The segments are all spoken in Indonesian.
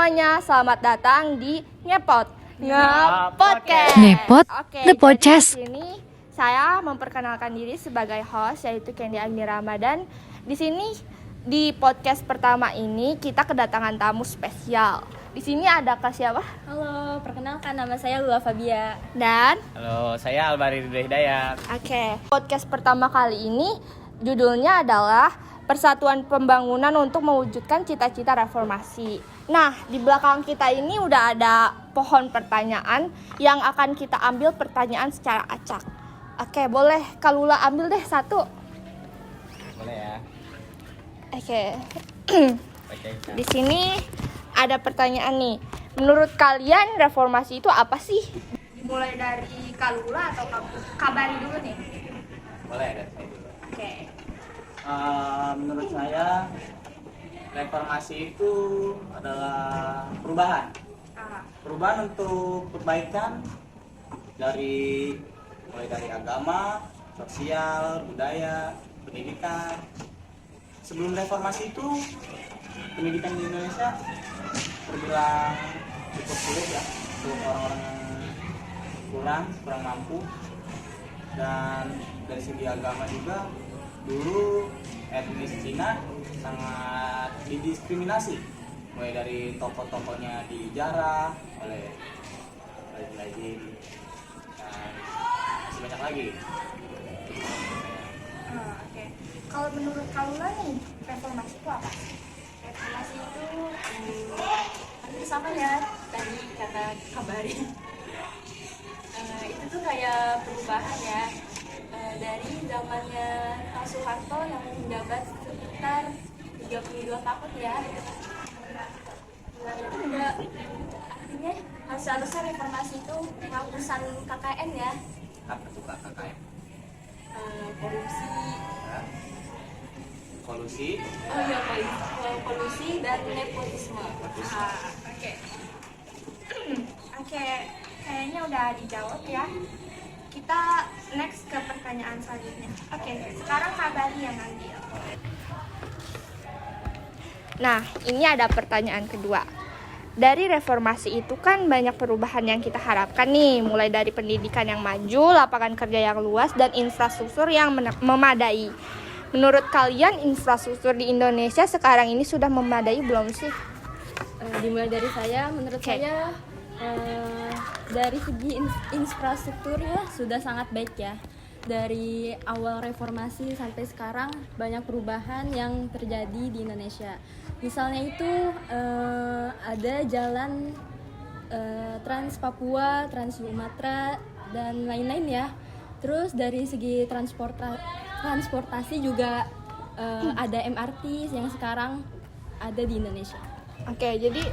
semuanya, selamat datang di Ngepodcast. Ngepot, Oke, Ngepodcast. jadi di sini saya memperkenalkan diri sebagai host, yaitu Candy Agni Ramadan. Di sini di podcast pertama ini kita kedatangan tamu spesial. Di sini ada Kak siapa? Halo, perkenalkan nama saya Lula Fabia. Dan Halo, saya Albari Ridho Hidayat. oke, podcast pertama kali ini judulnya adalah Persatuan Pembangunan untuk Mewujudkan Cita-Cita Reformasi. Nah, di belakang kita ini udah ada pohon pertanyaan yang akan kita ambil pertanyaan secara acak. Oke, boleh Kak Lula ambil deh satu. Boleh ya? Oke. Oke. Di sini ada pertanyaan nih. Menurut kalian reformasi itu apa sih? Mulai dari Kak Lula atau Kabari dulu nih. Boleh dari saya dulu. Oke. Menurut saya reformasi itu adalah perubahan. Perubahan untuk perbaikan mulai dari agama, sosial, budaya, pendidikan. Sebelum reformasi itu pendidikan di Indonesia terbilang cukup sulit ya untuk orang-orang yang kurang mampu. Dan dari segi agama juga dulu etnis Cina sangat didiskriminasi, mulai dari tokoh-tokohnya dijarah oleh lagi dan masih banyak lagi. Oke. Kalau menurut Kalula nih, reformasi itu apa? Reformasi itu hampir sama ya tadi kata Kabari. Itu tuh kayak perubahan ya, dari zamannya Pak Soeharto yang menjabat sekitar 32 tahun ya. Nah, itu juga artinya harusnya reformasi itu penghapusan KKN ya. Apa tuh KKN? Korupsi. Kolusi. Oh iya, kolusi dan nepotisme. Oke. Oke, kayaknya udah dijawab ya. Kita next ke pertanyaan selanjutnya. Oke, sekarang Kabari yang ambil. Nah, ini ada pertanyaan kedua. Dari reformasi itu kan banyak perubahan yang kita harapkan nih, mulai dari pendidikan yang maju, lapangan kerja yang luas, dan infrastruktur yang memadai. Menurut kalian infrastruktur di Indonesia sekarang ini sudah memadai belum sih? Dimulai dari saya, menurut saya dari segi infrastruktur ya sudah sangat baik ya. Dari awal reformasi sampai sekarang banyak perubahan yang terjadi di Indonesia. Misalnya itu ada jalan Trans Papua, Trans Sumatera dan lain-lain ya. Terus dari segi transportasi juga ada MRT yang sekarang ada di Indonesia. Oke, jadi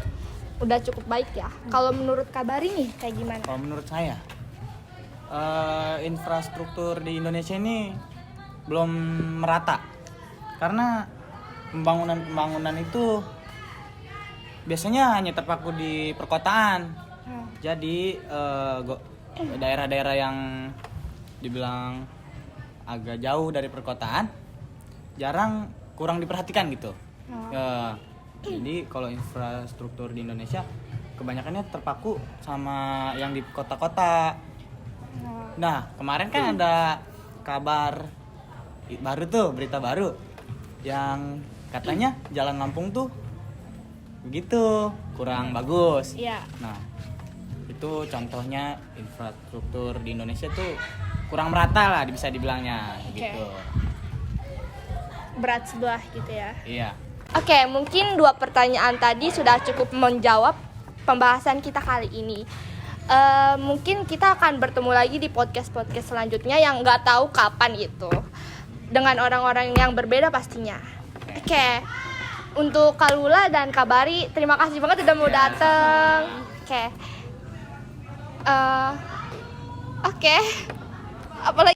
udah cukup baik ya. Kalau menurut Kabari nih kayak gimana? Kalau menurut saya infrastruktur di Indonesia ini belum merata karena pembangunan itu biasanya hanya terpaku di perkotaan. Jadi daerah-daerah yang dibilang agak jauh dari perkotaan kurang diperhatikan gitu. Jadi kalau infrastruktur di Indonesia kebanyakannya terpaku sama yang di kota-kota. Nah, kemarin kan ada kabar berita baru yang katanya jalan Lampung tuh begitu kurang bagus. Iya. Nah, itu contohnya infrastruktur di Indonesia tuh kurang merata lah bisa dibilangnya gitu. Berat sebelah gitu ya. Iya. Oke, mungkin 2 pertanyaan tadi sudah cukup menjawab pembahasan kita kali ini. Mungkin kita akan bertemu lagi di podcast-podcast selanjutnya yang nggak tahu kapan itu, dengan orang-orang yang berbeda pastinya. Oke, untuk Kalula dan Kabari, terima kasih banget udah mau dateng. Oke, apalagi